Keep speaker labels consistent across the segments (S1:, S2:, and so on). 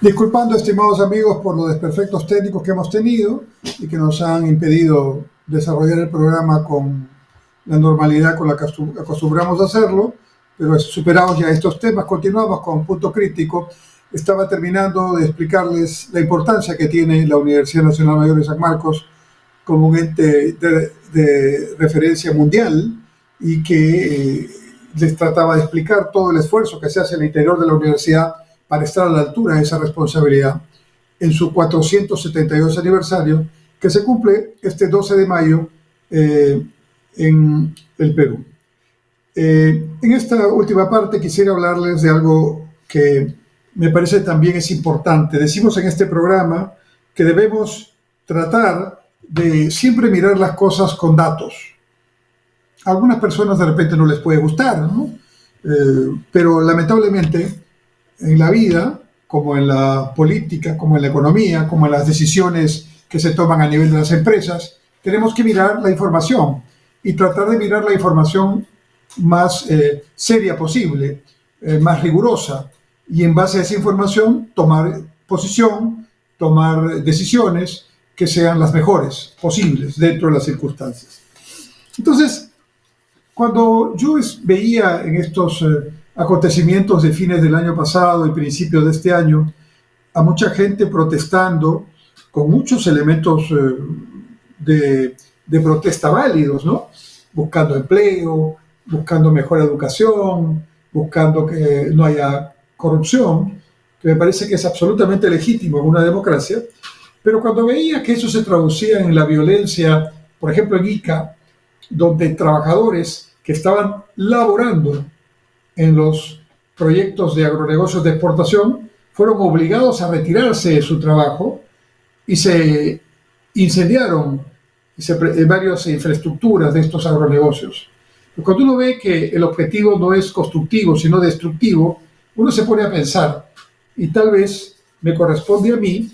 S1: Disculpando, estimados amigos, por los desperfectos técnicos que hemos tenido y que nos han impedido desarrollar el programa con la normalidad con la que acostumbramos a hacerlo, pero superados ya estos temas, continuamos con Punto Crítico. Estaba terminando de explicarles la importancia que tiene la Universidad Nacional Mayor de San Marcos como un ente de referencia mundial y que les trataba de explicar todo el esfuerzo que se hace en el interior de la universidad para estar a la altura de esa responsabilidad en su 472 aniversario, que se cumple este 12 de mayo en el Perú. En esta última parte quisiera hablarles de algo que me parece también es importante. Decimos en este programa que debemos tratar de siempre mirar las cosas con datos. A algunas personas de repente no les puede gustar, ¿no? Pero lamentablemente en la vida, como en la política, como en la economía, como en las decisiones que se toman a nivel de las empresas, tenemos que mirar la información y tratar de mirar la información más seria posible, más rigurosa, y en base a esa información tomar posición, tomar decisiones que sean las mejores posibles dentro de las circunstancias. Entonces, cuando yo veía en estos acontecimientos de fines del año pasado y principios de este año a mucha gente protestando con muchos elementos de protesta válidos, ¿no? Buscando empleo, buscando mejor educación, buscando que no haya corrupción, que me parece que es absolutamente legítimo en una democracia, pero cuando veía que eso se traducía en la violencia, por ejemplo en Ica, donde trabajadores que estaban laborando en los proyectos de agronegocios de exportación fueron obligados a retirarse de su trabajo y se incendiaron varias infraestructuras de estos agronegocios. Cuando uno ve que el objetivo no es constructivo, sino destructivo, uno se pone a pensar, y tal vez me corresponde a mí,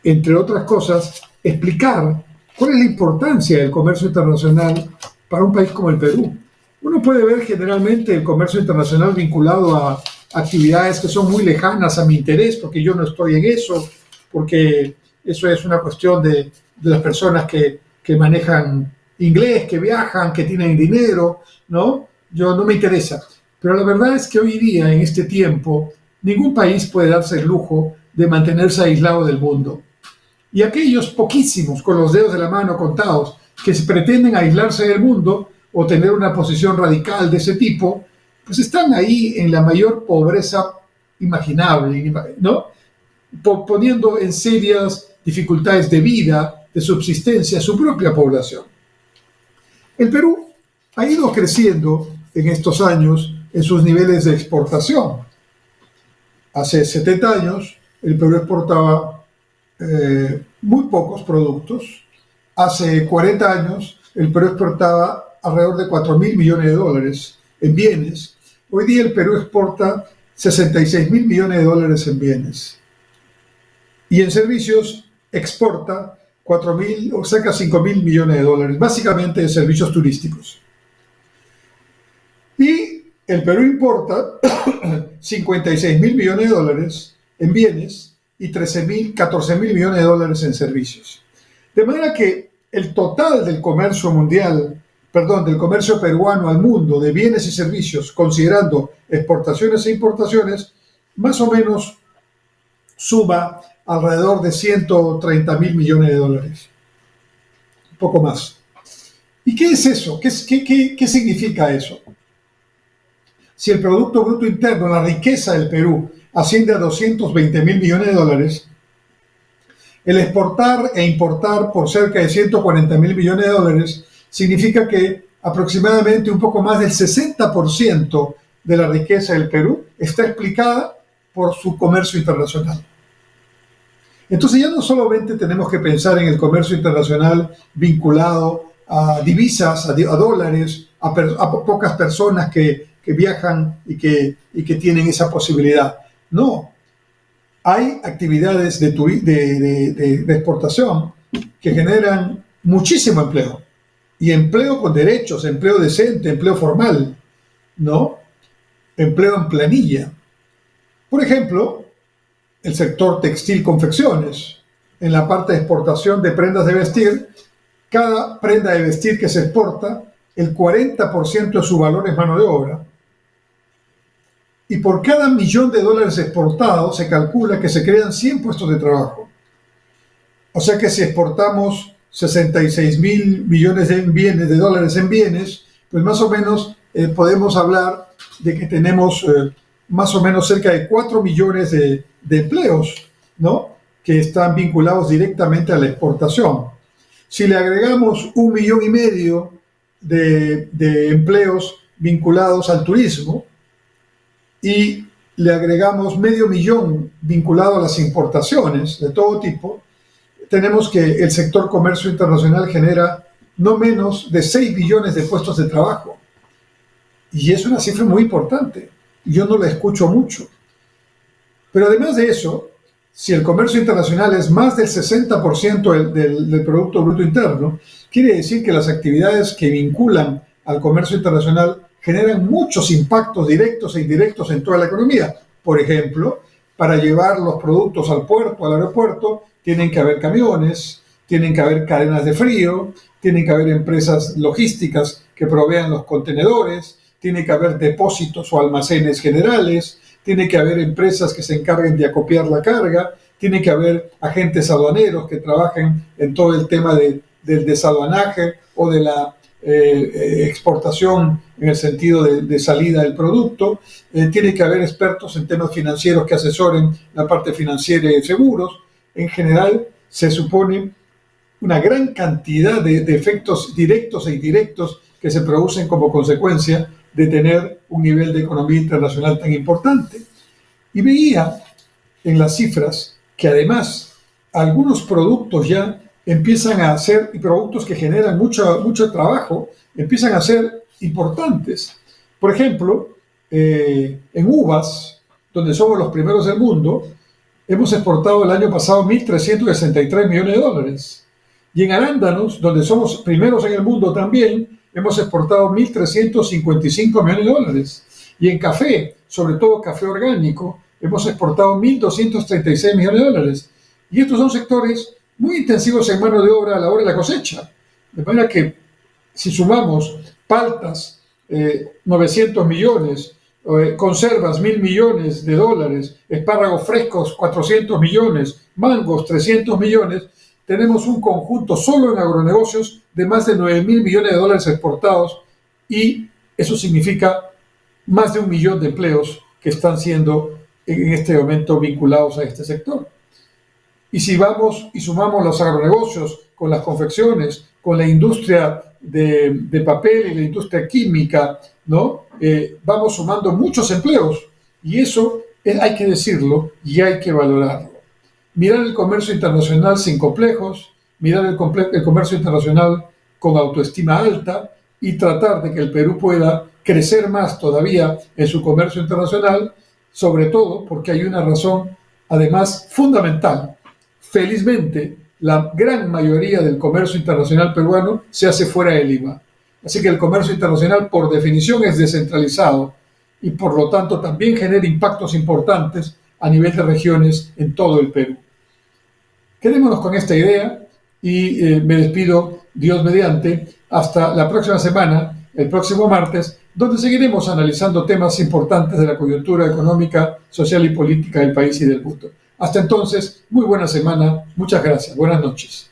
S1: entre otras cosas, explicar cuál es la importancia del comercio internacional para un país como el Perú. Uno puede ver generalmente el comercio internacional vinculado a actividades que son muy lejanas a mi interés, porque yo no estoy en eso, porque eso es una cuestión de las personas que manejan inglés, que viajan, que tienen dinero, ¿no? Yo no me interesa. Pero la verdad es que hoy día, en este tiempo, ningún país puede darse el lujo de mantenerse aislado del mundo. Y aquellos poquísimos, con los dedos de la mano contados, que se pretenden aislarse del mundo o tener una posición radical de ese tipo, pues están ahí en la mayor pobreza imaginable, ¿no? Poniendo en serias dificultades de vida, de subsistencia a su propia población. El Perú ha ido creciendo en estos años en sus niveles de exportación. Hace 70 años el Perú exportaba muy pocos productos. Hace 40 años el Perú exportaba alrededor de 4.000 millones de dólares en bienes. Hoy día el Perú exporta 66.000 millones de dólares en bienes. Y en servicios exporta 4.000 o cerca de 5.000 millones de dólares, básicamente en servicios turísticos. Y el Perú importa 56.000 millones de dólares en bienes y 14.000 millones de dólares en servicios. De manera que el total del comercio mundial, del comercio peruano al mundo de bienes y servicios, considerando exportaciones e importaciones, más o menos suma alrededor de 130.000 millones de dólares. Un poco más. ¿Y qué es eso? ¿Qué significa eso? Si el Producto Bruto Interno, la riqueza del Perú, asciende a 220.000 millones de dólares, el exportar e importar por cerca de 140.000 millones de dólares significa que aproximadamente un poco más del 60% de la riqueza del Perú está explicada por su comercio internacional. Entonces ya no solamente tenemos que pensar en el comercio internacional vinculado a divisas, a dólares, a pocas personas que viajan y que tienen esa posibilidad. No, hay actividades de exportación que generan muchísimo empleo, y empleo con derechos, empleo decente, empleo formal, ¿no? Empleo en planilla. Por ejemplo, el sector textil confecciones. En la parte de exportación de prendas de vestir, cada prenda de vestir que se exporta, el 40% de su valor es mano de obra. Y por cada $1.000.000 exportado se calcula que se crean 100 puestos de trabajo. O sea que si exportamos 66.000 millones de dólares en bienes, pues más o menos podemos hablar de que tenemos más o menos cerca de 4 millones de empleos, ¿no?, que están vinculados directamente a la exportación. Si le agregamos 1,5 millones de empleos vinculados al turismo y le agregamos 500,000 vinculados a las importaciones de todo tipo, tenemos que el sector comercio internacional genera no menos de 6 billones de puestos de trabajo. Y es una cifra muy importante. Yo no la escucho mucho. Pero además de eso, si el comercio internacional es más del 60% del Producto Bruto Interno, quiere decir que las actividades que vinculan al comercio internacional generan muchos impactos directos e indirectos en toda la economía. Por ejemplo, para llevar los productos al puerto, al aeropuerto, tienen que haber camiones, tienen que haber cadenas de frío, tienen que haber empresas logísticas que provean los contenedores, tiene que haber depósitos o almacenes generales, tiene que haber empresas que se encarguen de acopiar la carga, tiene que haber agentes aduaneros que trabajen en todo el tema del desaduanaje o de la exportación en el sentido de salida del producto, tiene que haber expertos en temas financieros que asesoren la parte financiera y de seguros. En general, se supone una gran cantidad de efectos directos e indirectos que se producen como consecuencia de tener un nivel de economía internacional tan importante. Y veía en las cifras que además algunos productos ya empiezan a ser, y productos que generan mucho trabajo, empiezan a ser importantes. Por ejemplo, en uvas, donde somos los primeros del mundo, hemos exportado el año pasado 1.363 millones de dólares. Y en arándanos, donde somos primeros en el mundo también, hemos exportado 1.355 millones de dólares. Y en café, sobre todo café orgánico, hemos exportado 1.236 millones de dólares. Y estos son sectores muy intensivos en mano de obra a la hora de la cosecha. De manera que si sumamos paltas, 900 millones, conservas, 1.000 millones de dólares, espárragos frescos, 400 millones, mangos, 300 millones, tenemos un conjunto solo en agronegocios de más de 9.000 millones de dólares exportados, y eso significa más de 1 millón de empleos que están siendo en este momento vinculados a este sector. Y si vamos y sumamos los agronegocios con las confecciones, con la industria de papel y la industria química, ¿no? Vamos sumando muchos empleos, y eso hay que decirlo y hay que valorarlo. Mirar el comercio internacional sin complejos, mirar el comercio internacional con autoestima alta y tratar de que el Perú pueda crecer más todavía en su comercio internacional, sobre todo porque hay una razón, además, fundamental. Felizmente, la gran mayoría del comercio internacional peruano se hace fuera de Lima. Así que el comercio internacional, por definición, es descentralizado y, por lo tanto, también genera impactos importantes a nivel de regiones en todo el Perú. Quedémonos con esta idea y me despido, Dios mediante, hasta la próxima semana, el próximo martes, donde seguiremos analizando temas importantes de la coyuntura económica, social y política del país y del mundo. Hasta entonces, muy buena semana, muchas gracias, buenas noches.